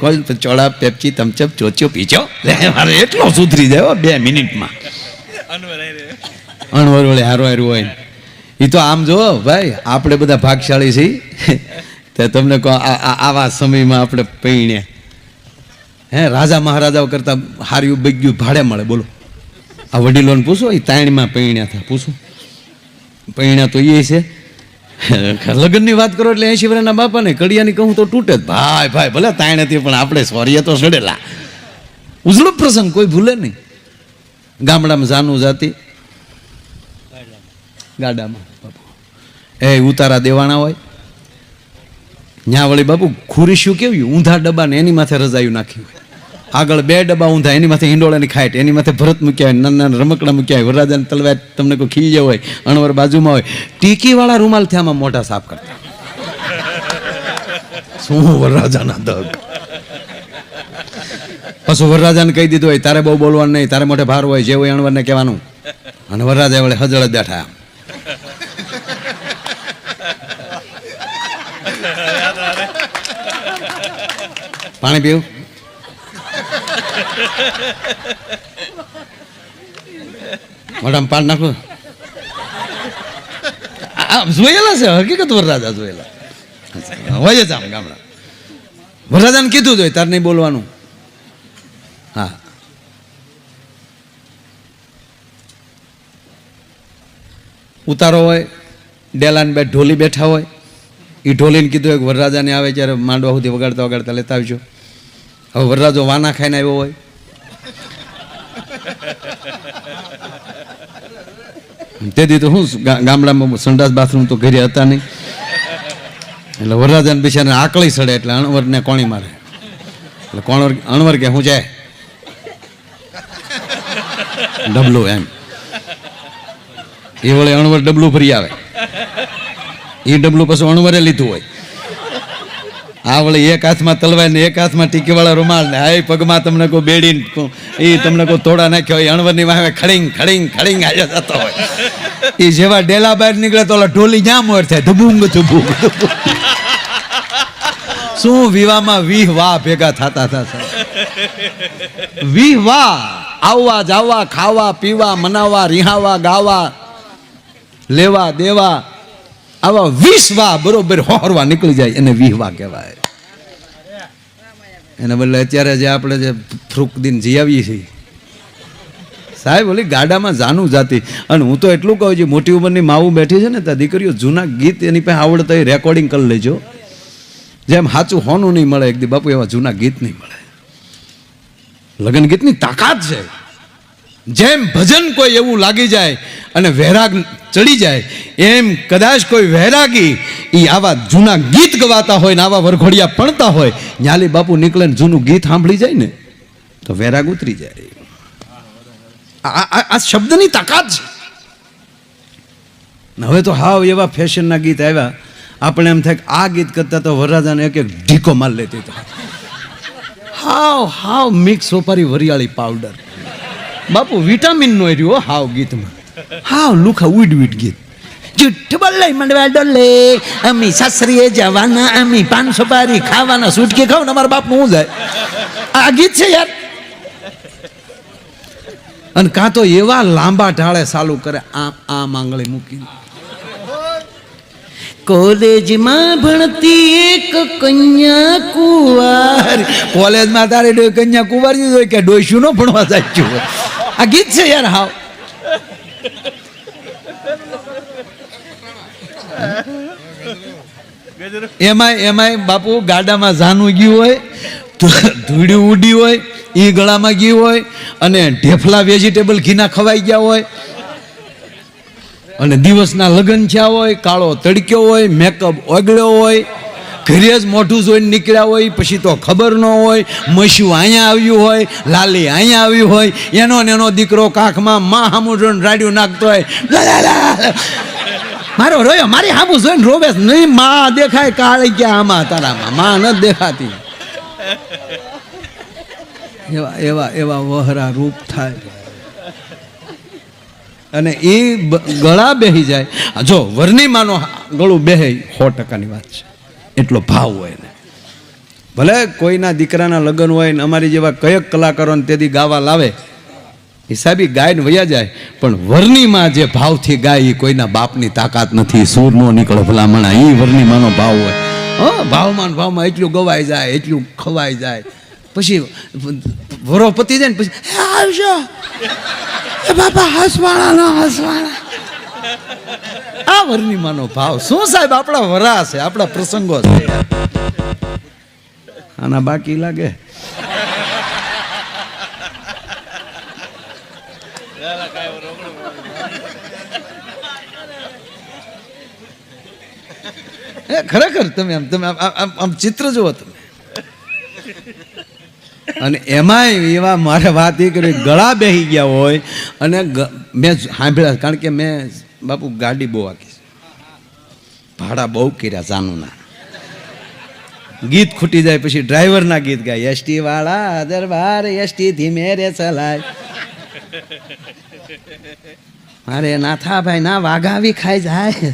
કોઈ ચોળા પેપ્સી તમચપ ચોચ્યો પીચો મારે એટલો સુધરી જાય 2 મિનિટમાં. અણવર વળે હારો હારું હોય એ તો આમ જો ભાઈ આપણે બધા ભાગશાળી છીએ તો તમને કહો આવા સમયમાં આપણે પૈણ્યા રાજા મહારાજાઓ કરતા હાર્યું બગ્યું ભાડે મળે. બોલો આ વડીલોને પૂછો એ તાણીમાં પૈણ્યા હતા પૂછો પૈણ્યા તો એ છે. લગ્નની વાત કરો એટલે 80 વર્ષના બાપાને કડિયાની કહું તો તૂટે જ. ભાઈ ભાઈ ભલે તાણ હતી પણ આપણે સ્વર્ય તો સડેલા. ઉજળો પ્રસંગ કોઈ ભૂલે નહીં. ગામડામાં જાનું જાતી ગાડામાં બાપુ એ ઉતારા દેવાના હોય ન્યા વળી બાપુ ખુરીશ્યું કેવી ઊંધા ડબ્બા ને એની માથે રજાયું નાખ્યું હોય. આગળ 2 ડબ્બા ઊંધા એની માથે હિંડોળાની ખાઈટ એની માથે ભરત મૂક્યા હોય નાના નાના રમકડા મૂક્યા હોય વરરાજાની તલવાર તમને કોઈ ખીલ્યો હોય અણવર બાજુમાં હોય ટીકીવાળા રૂમાલથી આમાં મોઢા સાફ કરતા. શું વરરાજાના દગ. પાછું વરરાજાને કહી દીધું હોય તારે બહુ બોલવાનું નહીં તારે મોઢે ભાર હોય જે હોય અણવરને કહેવાનું. અને વરરાજા વળે હજળ જ બેઠા. પાણી પીવું મોઢામાં પાડ નાખું જોયેલા છે હકીકત વરરાજા જોયેલા હોય જ આમ ગામડા. વરરાજાને કીધું જોઈએ તારે નહીં બોલવાનું. હા ઉતારો હોય ડેલાને બે ઢોલી બેઠા હોય એ ઢોલીને કીધું કે વરરાજાને આવે ત્યારે માંડવા સુધી વગાડતા વગાડતા લેતા આવજો. હવે વરરાજો વાના ખાઈને આવ્યો હોય તેથી તો શું ગામડામાં સંડાસ બાથરૂમ તો ઘરે હતા નહીં એટલે વરરાજાને બિચારાને આકળી સડે એટલે અણવરને કોણી મારે. એટલે અણવર કે હું જાય ડબલું એમ એ વળે અણવર ડબલું ભરી આવે એ ડબલું પછી અણવરે લીધું હોય. આ વળે એક હાથમાં તલવાર ને એક હાથમાં ટીકીવાળા રૂમાલ ને આ પગમાં તમને કોઈ બેડી એ તમને કોઈ તોડા નાખ્યો હોય અણવરની વાહે ખડીંગ ખડીંગ ખડીંગ આજે જતો હોય. એ જેવા ડેલા બહાર નીકળે તો ઢોલી જ્યાં મોર થાય ધબુંગ ધબુંગ. શું વિવાહમાં 20 વાહ ભેગા થતા હતા 20 વાહ આવવા જાવા ખાવા પીવા મનાવા રિહાવા ગાવા લેવા દેવા આવા 20 વાહ બરોબર હોરવા નીકળી જાય એને 20 વાહ કહેવાય. એને બદલે અત્યારે જે આપણે જે ફ્રૂક દિન જીવીએ છીએ સાહેબ ઓલી ગાડામાં જાનું જાતી. અને હું તો એટલું કહું છું મોટી ઉંમરની માવું બેઠી છે ને ત્યાં દીકરીઓ જૂના ગીત એની પાસે આવડતા એ રેકોર્ડિંગ કરી લેજો. જેમ સાચું હોનું નહીં મળે એક દી બાપુ એવા જૂના ગીત નહીં મળે. લગ્ન ગીતની તાકાત છે. જેમ ભજન કોઈ એવું લાગી જાય અને વૈરાગ ચડી જાય એમ કદાચ કોઈ વૈરાગી એ આવા જૂના ગીત ગવાતા હોય ને આવા વરઘોડિયા પણતા હોય ન્યાલી બાપુ નીકળે ને જૂનું ગીત સાંભળી જાય ને તો વૈરાગ ઉતરી જાય. આ શબ્દની તાકાત છે. હવે તો હાવ એવા ફેશનના ગીત આવ્યા આપણે એમ થાય કે આ ગીત કરતા તો વરરાજાને એક ઢીકો માર લેતી તો હાવ મિક્સ સોપારી વરિયાળી પાવડર બાપુ વિટામિન નો રહ્યો હાવ ગીતમાં હાવ લુખા ઉડ ગીત જુઠ્ઠ બોલે મંડવા ડોલે અમી સાસરીએ જવાના અમી 5 સોપારી ખાવાના સુટકી ખાવ ને અમારા બાપનું હું જાય આ ગીત છે યાર. અને કાં તો એવા લાંબા ઢાળે ચાલુ કરે આ માંગળી મૂકીને કોલેજમાં ભણતી એક કન્યા કુંવારી. કોલેજમાં તારે કન્યા કુંવારી હોય કે ડોસ્યું નો ભણવા જાય આ ગીત છે યાર હાવ. એમાંય બાપુ ગાડામાં જાનું ગયું હોય ધૂળ્યું ઉડી હોય એ ગળામાં ગયું હોય અને ઢેફલા વેજીટેબલ ઘીના ખવાઈ ગયા હોય અને દિવસના લગ્ન થયા હોય કાળો તડક્યો હોય મેકઅપ ઓગળ્યો હોય ઘરે જ મોઢું જોઈને નીકળ્યા હોય પછી તો ખબર ન હોય મસ્યું અહીંયા આવ્યું હોય લાલી અહીંયા આવ્યું હોય એનો દીકરો કાંખમાં માં હામું જોઈને રાડ્યું નાખતો હોય મારો રોયો મારી હામું જોઈને રોવે નહીં માં દેખાય કાળી ક્યાં આમાં તારામાં માં ન દેખાતી. એવા વહરા રૂપ થાય અને એ ગળા બેહી જાય. જો વરની માનો ગળું બેહે 100%ની વાત છે એટલો ભાવ હોય ને ભલે કોઈના દીકરાના લગ્ન હોય ને અમારી જેવા કયેક કલાકારોને તેથી ગાવા લાવે, હિસાબી ગાયને વયા જાય, પણ વરણીમાં જે ભાવથી ગાય એ કોઈના બાપની તાકાત નથી. સૂર નો નીકળો ભલામણા, એ વરણીમાંનો ભાવ હોય. ભાવમાં ભાવમાં એટલું ગવાઈ જાય, એટલું ખવાઈ જાય, પછી વરો પતી જાય ને પછી આવજો બાપા હસવાણા હસવાણા. આ વરણીમાંનો ભાવ શું સાહેબ? આપણા વરા છે, આપણા પ્રસંગો છે, આના બાકી લાગે. ખરેખર તમે આમ ચિત્ર જુઓ તમે. અને એમાંય એવા મારે વાત એ કરી, ગળા બેસી ગયા હોય અને મેં સાંભળ્યા, કારણ કે મેં બાપુ ગાડી બહુ આખી, ભાડા બહુ કર્યા જાનુના. ગીત ખૂટી જાય પછી ડ્રાઈવરના ગીત ગાય, એસટી વાળા દરબાર એસટી ધીમે રે ચલાય, મારે ના થા ભાઈ ના વાઘાવી ખાઈ જાય.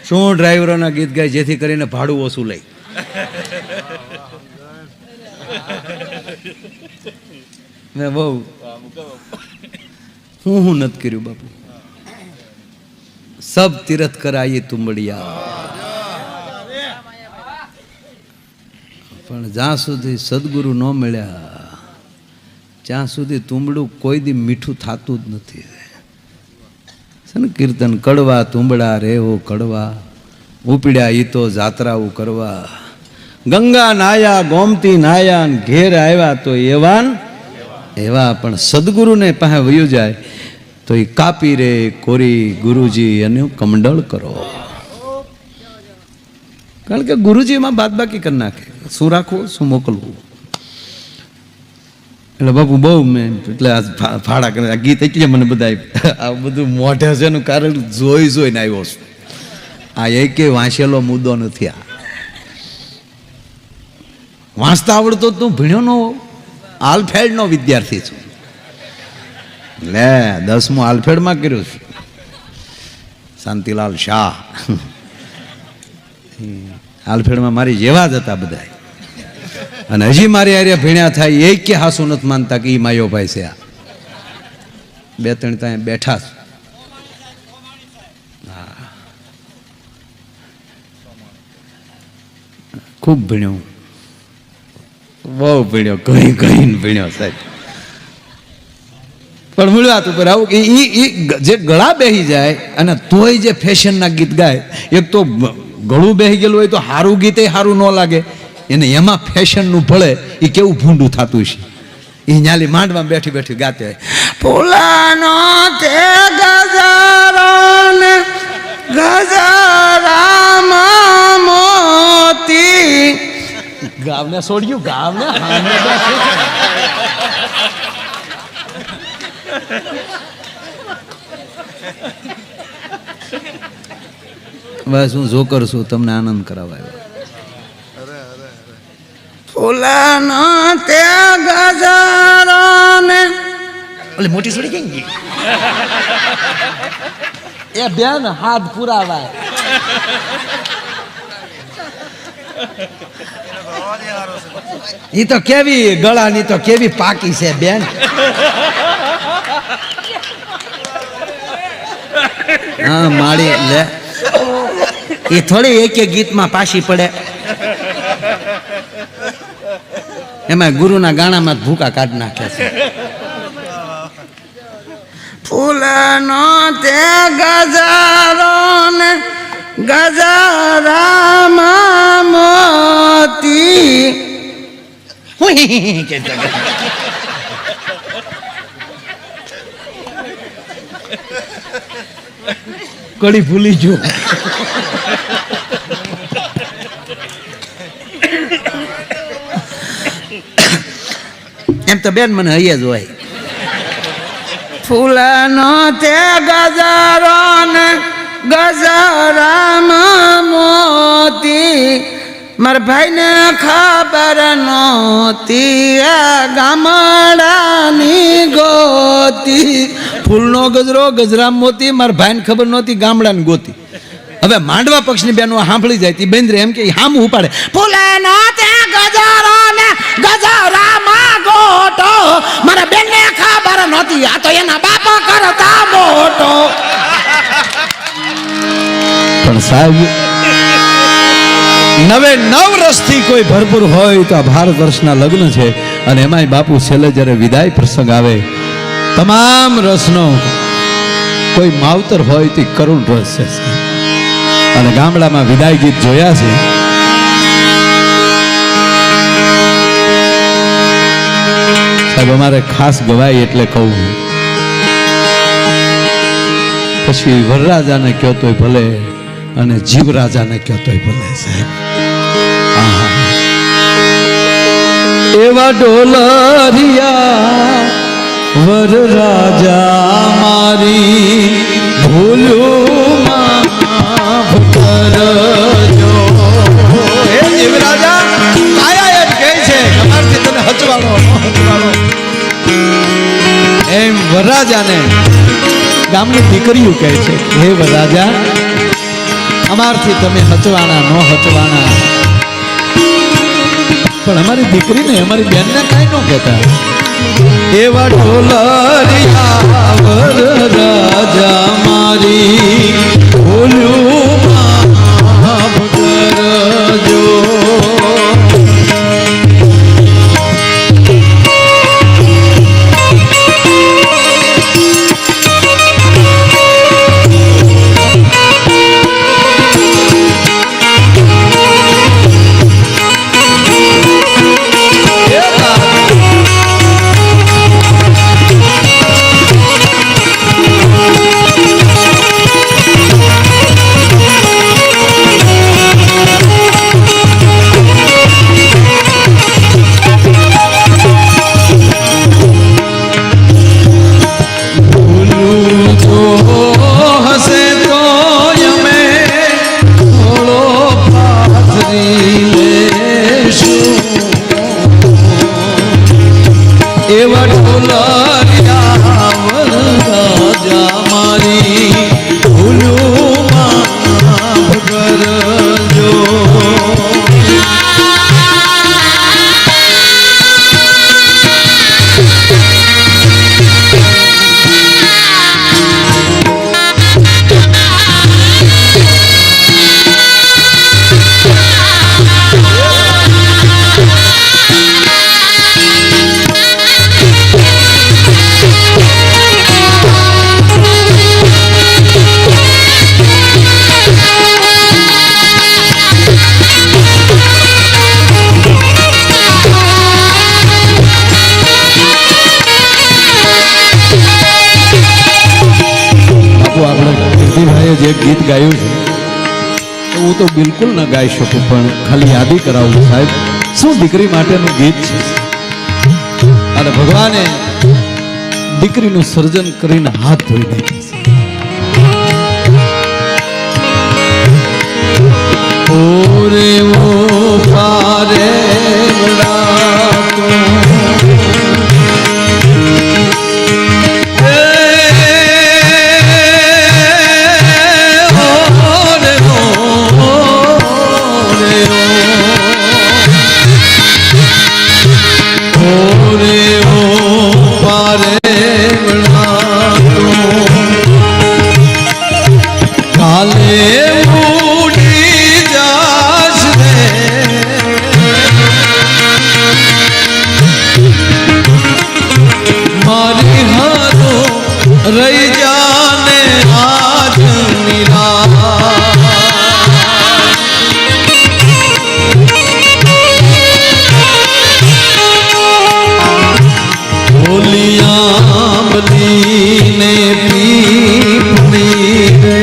શું ડ્રાઈવરોના ગીત ગાય જેથી કરીને ભાડું ઓછું લઈ. મેં બહુ હું નથી કર્યું બાપુ. સબ તીરથ કરાયે તુંબડિયા, પણ જ્યાં સુધી સદગુરુ ન મળ્યા ત્યાં સુધી તુંબડું કોઈ દી મીઠું થતું જ નથી. કીર્તન કડવા તુંબડા રેવો કડવા, ઉપડ્યા ઈ તો જાત્રાઓ કરવા, ગંગા નાયા ગોમતી નાયા ઘેર આવ્યા તો એવાન એવા. પણ સદગુરુને પાસે વયું જાય તો એ કાપી રે કોરી ગુરુજી અને કમંડળ કરો. કારણ કે ગુરુજી એમાં બાદબાકી કરી નાખે, શું રાખવું શું મોકલવું. એટલે બાપુ બહુ મેં એટલે આ ફાળા કરે આ ગીત, એટલે મને બધા આ બધું મોઢે છે એનું કારણ જોઈને આવ્યો છું. આ એકે વાંચેલો મુદ્દો નથી. આ વાંચતા આવડતો તું ભણ્યો નો, આલફેડનો વિદ્યાર્થી છું. લે 10મું આલફેડમાં કર્યું છું, શાંતિલાલ શાહ. આલફેડમાં મારી જેવા જ હતા બધા. અને હજી મારી આર્યા ભીણ્યા થાય એ કે હાસું નથી માનતા કે એ માયો ભાઈ છે. આ 2-3 ત્યાં બેઠા છે. ખૂબ ભીણ્યો, બહુ ભીણ્યો, કહીને ભીણ્યો સાહેબ. પણ મૂળ વાત ઉપર આવું કે જે ગળા બેસી જાય અને તોય જે ફેશનના ગીત ગાય, એક તો ગળું બેસી ગયેલું હોય તો સારું ગીત સારું ન લાગે, એને એમાં ફેશનનું ભળે એ કેવું ભૂંડું થતું છે. એ ન્યાલી માંડવામાં બેઠી બેઠી ગાતે ફૂલાનો તે ગજારો ને ગજરામાં મોતી. ગાવને છોડ્યું, ગાવને બસ હું જોકર છું, તમને આનંદ કરાવાયો. ફૂલાનો તે ગજારો ને ઓલી મોટી છોડી કેમ ગઈ એ બેન હાથ પુરાવાય. ઈ તો કેવી ગળાની તો કેવી પાકી છે બેન. હા માળી લે, એ થોડી એક ગીતમાં પાછી પડે. એમાં ગુરુના ગાણામાં ભૂકા કાઢી નાખે છે. ફૂલનો તે ગજારો ને ગજરામાં મોતી. કડી ભૂલી જો. એમ તો બેન મને હૈયા જ હોય. ફૂલનો તે ગજારો ને ગજરામાં મોતી, મારા ભાઈને ખબર નહોતી આ ગામડાની ગોતી. ફૂલનો ગજરો ગજરામાં મોતી, મારા ભાઈને ખબર નહોતી ગામડાની ગોતી. હવે માંડવા પક્ષની બેનો સાંભળી જાય તી બેન્દ્રે એમ કે હામ ઉપાડે ફૂલે નો તે ગજારો ને ગજરામાં ગોટો મારા બેનને ખબર નહોતી આ તો એના બાપા કરતા મોટો. પણ સાહેબ 9 રસથી કોઈ ભરપૂર હોય તો આ ભારત વર્ષના લગ્ન છે અને એમાંય બાપુ છેલ્લે જ્યારે વિદાય પ્રસંગ આવે તમામ રસનો કોઈ માવતર હોય તે કરુણ રસ છે. અને ગામડામાં વિદાય ગીત જોયા છે. સાહેબ અમારે ખાસ ગવાય એટલે કહું પછી વરરાજાને કહો તોય ભલે અને જીવરાજાને કહો તોય ભલે સાહેબ. એવા ડોલરિયા વરરાજા મારી ભૂલું માફ કરજો. હે જીવરાજા કાયા એમ કહે છે અમારથી તને હચવાડો એમ વરરાજાને ગામની દીકરીઓ કહે છે હે વરરાજા અમારથી તમે હચવાના નો હચવાના પણ અમારી દીકરીને અમારી બેનને કાંઈ ન કહેતા. એવા ઢોલરિયા વરરાજા મારી ભૂલ્યું માફ કરજો. એવા ઢોલરિયા વરરાજા મારી ભૂલું માફ કરજો. જે ગીત ગાયું છે હું તો બિલકુલ ન ગાઈ શકું પણ ખાલી યાદી કરાવું સાહેબ શું દીકરી માટેનું ગીત છે અને ભગવાને દીકરીનું સર્જન કરીને હાથ ધોઈ નાખ્યા. ઓરે ઓ પારે રહી જાને આજ બોલિયા બદીને પીપળી રે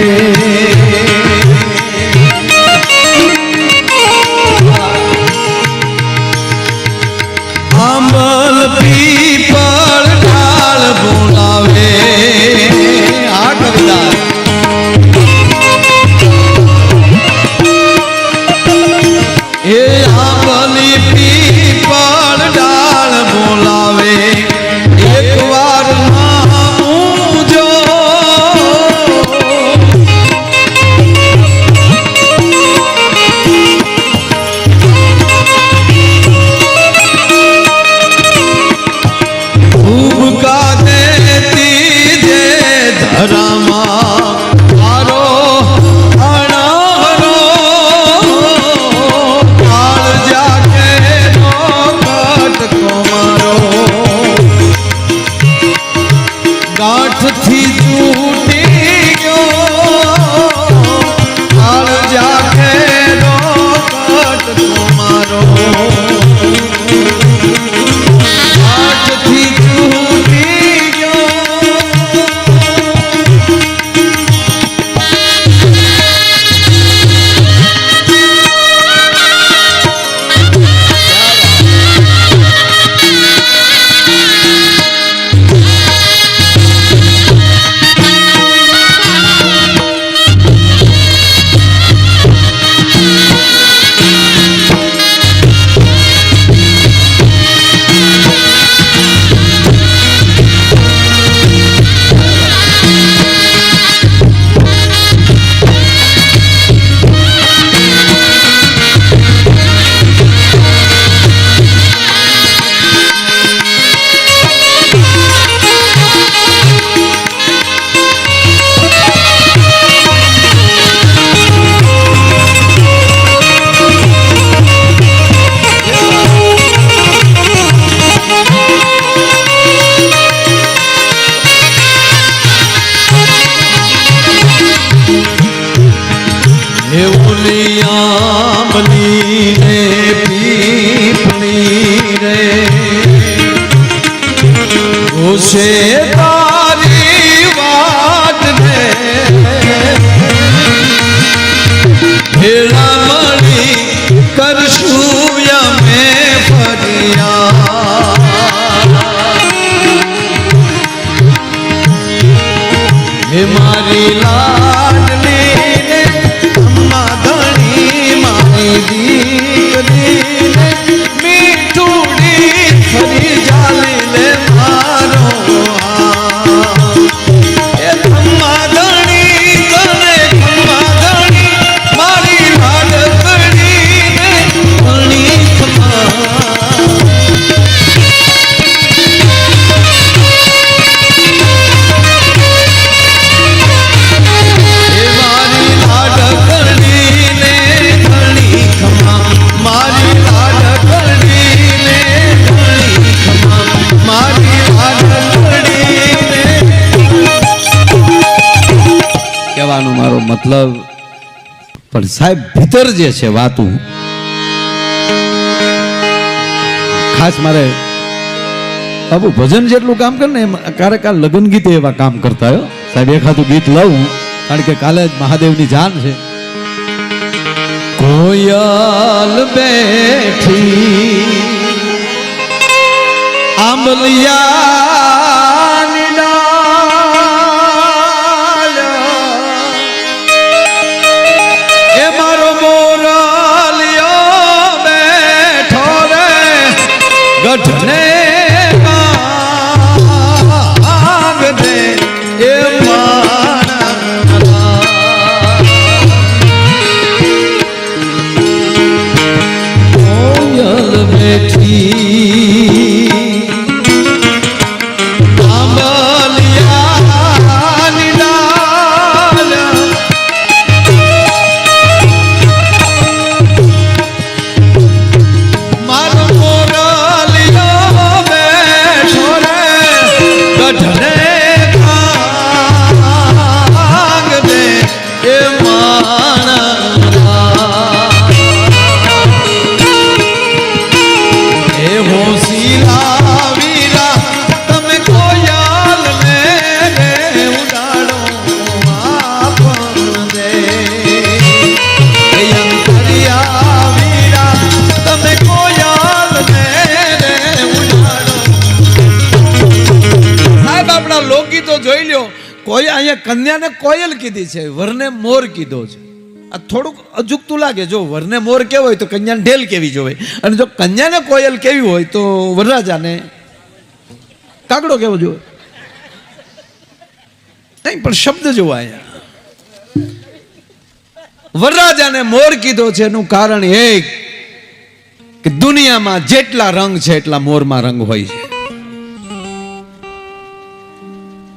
આંબલ પીપળ ઢાળ બોલાવે. જોશે તારી વાટ ને ભેળા મળી કરશું અમે ફરિયાદ હે મારી લાડલી ને અમ્મા ધણી મારી દીકરી ને મીઠુડી ફરી જાલી લે મારો એ અમ્મા ધણી તને અમ્મા ધણી મારી લાડકડી ને ધણી કહેવાનો મારો મતલબ પણ સાહેબ ભીતર જે છે વાતું ખાસ મારે બાબુ ભજન જેટલું કામ કરે ને ક્યારેક આ લગ્ન ગીતે એવા કામ કરતા હોય સાહેબ એખાદું ગીત લઉં કારણ કે કાલે જ મહાદેવની જાન છે કોયલ બેઠી આંબલિયાની ડાળ એ મારો મોરલિયો બેઠો રે ગઢને આગ દે એ કોયલ બેઠી આંબલિયાની ડાળ મારો મોરલિયો બેઠો રે ગઢને આગ દે એ લોકગીતો જોઈ લ્યો કોઈ અહીંયા કન્યાને કોયલ કીધી છે વરને મોર કીધો છે આ થોડુંક અજુકતું લાગે જો વરને મોર કેવો હોય તો કન્યાને ઢેલ કેવી જોવે અને જો કન્યાને કોયલ કેવી હોય તો વરરાજાને કાગડો કેવો જોવે નહીં પણ શબ્દ જોવા અહીંયા વરરાજાને મોર કીધો છે એનું કારણ એ કે દુનિયામાં જેટલા રંગ છે એટલા મોરમાં રંગ હોય છે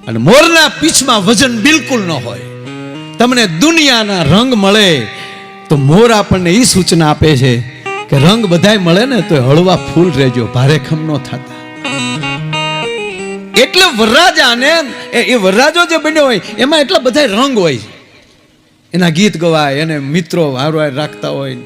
અને મોરના પીછમાં વજન બિલકુલ ન હોય તમને દુનિયાના રંગ મળે તો મોર આપણને એ સૂચના આપે છે કે રંગ બધાય મળે ને તો હળવા ફૂલ રહેજો ભારેખમ ન થતા એટલે વરરાજાને એ વરરાજો જે બન્યો હોય એમાં એટલા બધા રંગ હોય એના ગીત ગવાય એને મિત્રો હારો રાખતા હોય